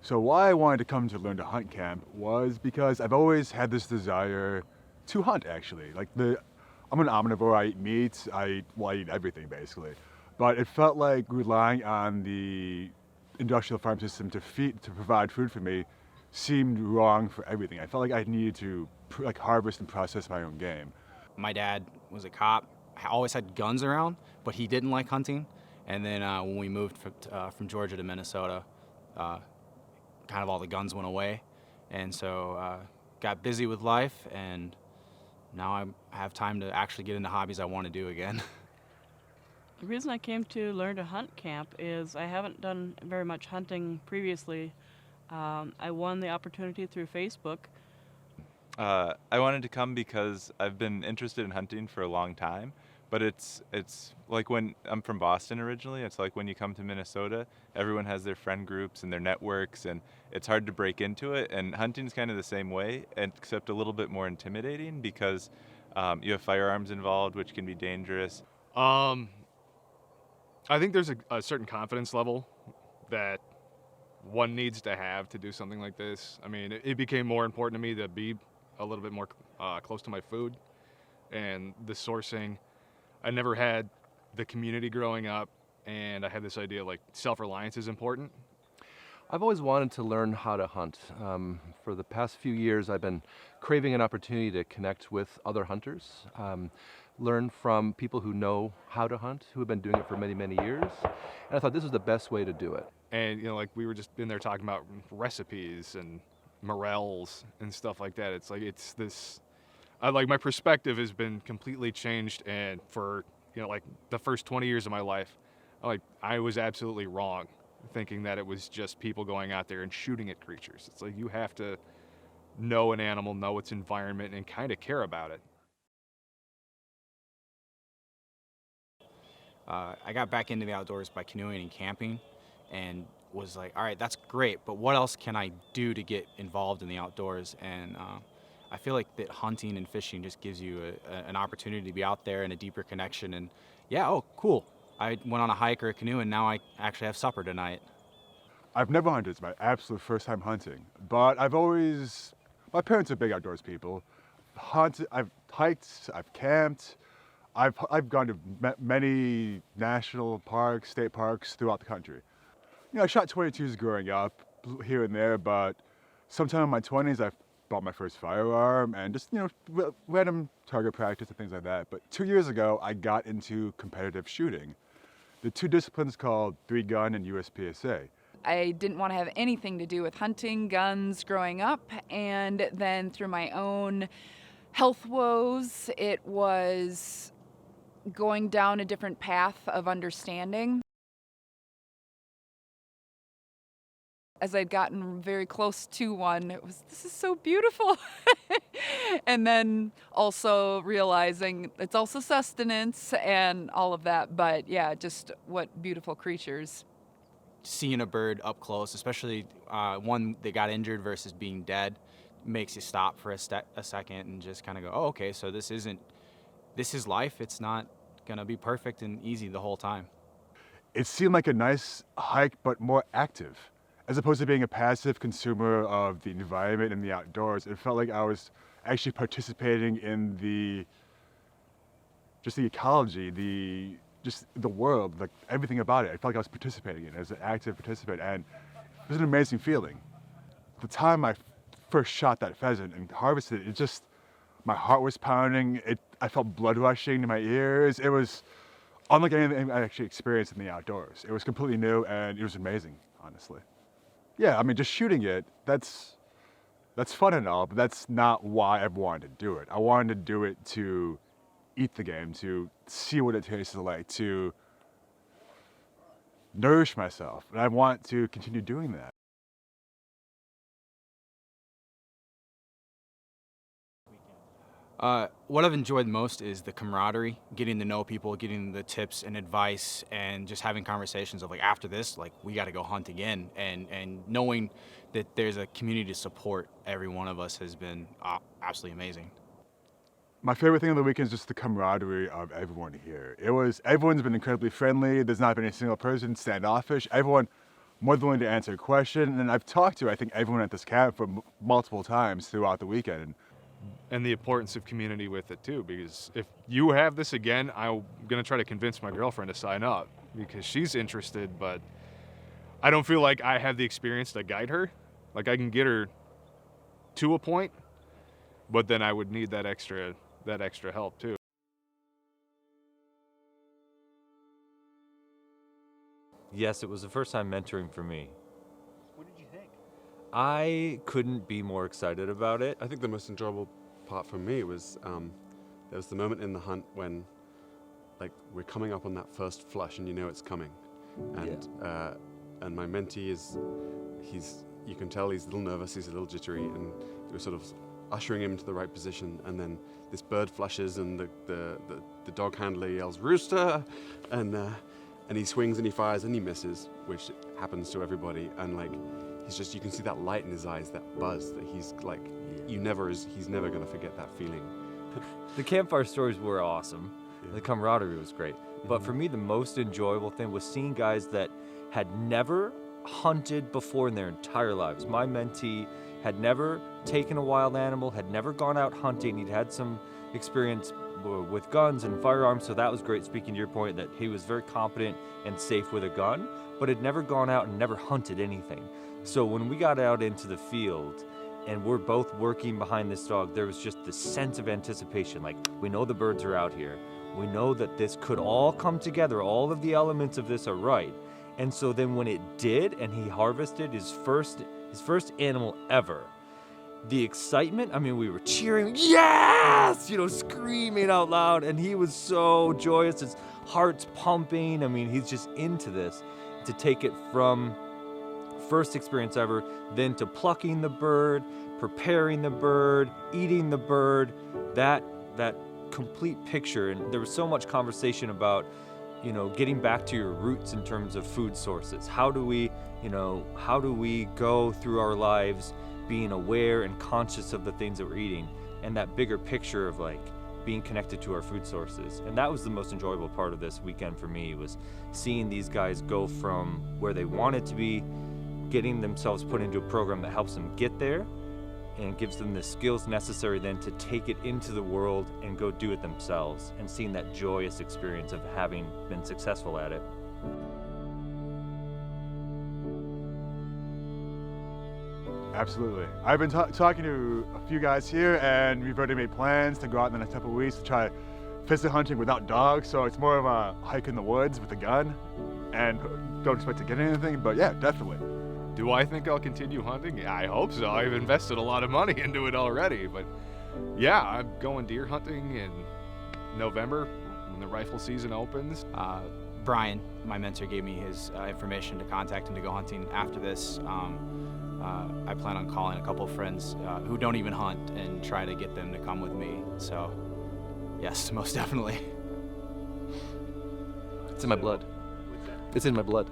So why I wanted to come to Learn to Hunt camp was because I've always had this desire to hunt, actually. I'm an omnivore, I eat meat, I eat everything basically. But it felt like relying on the industrial farm system to provide food for me seemed wrong for everything. I felt like I needed to harvest and process my own game. My dad was a cop, always had guns around, but he didn't like hunting. And then when we moved from Georgia to Minnesota, kind of all the guns went away. And so got busy with life, and now I have time to actually get into hobbies I want to do again. The reason I came to Learn to Hunt camp is I haven't done very much hunting previously. I won the opportunity through Facebook. I wanted to come because I've been interested in hunting for a long time, but it's like when I'm from Boston originally, it's like when you come to Minnesota, everyone has their friend groups and their networks, and it's hard to break into it, and hunting's kind of the same way, except a little bit more intimidating because you have firearms involved, which can be dangerous. I think there's a certain confidence level that one needs to have to do something like this. I mean, it became more important to me to be a little bit more close to my food and the sourcing. I never had the community growing up, and I had this idea like self-reliance is important. I've always wanted to learn how to hunt. For the past few years, I've been craving an opportunity to connect with other hunters, learn from people who know how to hunt, who have been doing it for many, many years. And I thought this was the best way to do it. And, like we were just in there talking about recipes and morels and stuff like that. It's like, my perspective has been completely changed. And for, like the first 20 years of my life, I was absolutely wrong thinking that it was just people going out there and shooting at creatures. It's like you have to know an animal, know its environment, and kind of care about it. I got back into the outdoors by canoeing and camping, and was like, all right, that's great, but what else can I do to get involved in the outdoors? And I feel like that hunting and fishing just gives you an opportunity to be out there and a deeper connection. And yeah, oh, cool. I went on a hike or a canoe, and now I actually have supper tonight. I've never hunted, it's my absolute first time hunting, but my parents are big outdoors people. I've hiked, I've camped, I've gone to many national parks, state parks throughout the country. I shot .22s growing up, here and there, but sometime in my 20s I bought my first firearm and just, random target practice and things like that. But 2 years ago, I got into competitive shooting. The two disciplines called 3-gun and USPSA. I didn't want to have anything to do with hunting, guns growing up, and then through my own health woes, it was going down a different path of understanding. As I'd gotten very close to one, this is so beautiful. And then also realizing it's also sustenance and all of that, but yeah, just what beautiful creatures. Seeing a bird up close, especially one that got injured versus being dead, makes you stop for a second and just kind of go, oh, okay, so this is life. It's not gonna be perfect and easy the whole time. It seemed like a nice hike, but more active. As opposed to being a passive consumer of the environment and the outdoors, it felt like I was actually participating in the ecology, the world, like everything about it. I felt like I was participating in it as an active participant, and it was an amazing feeling. The time I first shot that pheasant and harvested it, my heart was pounding. I felt blood rushing to my ears. It was unlike anything I actually experienced in the outdoors. It was completely new, and it was amazing, honestly. Yeah, I mean, just shooting it, that's fun and all, but that's not why I wanted to do it. I wanted to do it to eat the game, to see what it tastes like, to nourish myself, and I want to continue doing that. What I've enjoyed most is the camaraderie, getting to know people, getting the tips and advice, and just having conversations of like, after this, like, we got to go hunt again, and knowing that there's a community to support every one of us has been absolutely amazing. My favorite thing of the weekend is just the camaraderie of everyone here. Everyone's been incredibly friendly. There's not been a single person standoffish. Everyone more than willing to answer a question. And I've talked to, I think, everyone at this camp for multiple times throughout the weekend. And the importance of community with it too, because if you have this again, I'm gonna try to convince my girlfriend to sign up because she's interested, but I don't feel like I have the experience to guide her. Like I can get her to a point, but then I would need that extra help too. Yes, it was the first time mentoring for me. What did you think? I couldn't be more excited about it. I think the most enjoyable part for me was there was the moment in the hunt when, like, we're coming up on that first flush and you know it's coming, and my mentee you can tell he's a little nervous, he's a little jittery, and we're sort of ushering him into the right position, and then this bird flushes and the dog handler yells rooster, and he swings and he fires and he misses, which happens to everybody, and like you can see that light in his eyes, that buzz that he's like, he's never gonna forget that feeling. The campfire stories were awesome. Yeah. The camaraderie was great. But for me, the most enjoyable thing was seeing guys that had never hunted before in their entire lives. My mentee had never taken a wild animal, had never gone out hunting. He'd had some experience with guns and firearms, so that was great, speaking to your point that he was very competent and safe with a gun, but had never gone out and never hunted anything. So when we got out into the field and we're both working behind this dog, there was just this sense of anticipation, like we know the birds are out here. We know that this could all come together. All of the elements of this are right. And so then when it did and he harvested his first animal ever, the excitement, I mean, we were cheering, yes, screaming out loud, and he was so joyous, his heart's pumping. I mean, he's just into this. To take it from first experience ever, then to plucking the bird, preparing the bird, eating the bird, that complete picture. And there was so much conversation about, getting back to your roots in terms of food sources. How do we go through our lives being aware and conscious of the things that we're eating, and that bigger picture of like being connected to our food sources. And that was the most enjoyable part of this weekend for me, was seeing these guys go from where they wanted to be, getting themselves put into a program that helps them get there and gives them the skills necessary then to take it into the world and go do it themselves, and seeing that joyous experience of having been successful at it. Absolutely. I've been talking to a few guys here, and we've already made plans to go out in the next couple of weeks to try pheasant hunting without dogs. So it's more of a hike in the woods with a gun, and don't expect to get anything, but yeah, definitely. Do I think I'll continue hunting? Yeah, I hope so. I've invested a lot of money into it already, but yeah, I'm going deer hunting in November when the rifle season opens. Brian, my mentor, gave me his information to contact him to go hunting after this. I plan on calling a couple of friends who don't even hunt and try to get them to come with me. So, yes, most definitely. It's in my blood. It's in my blood.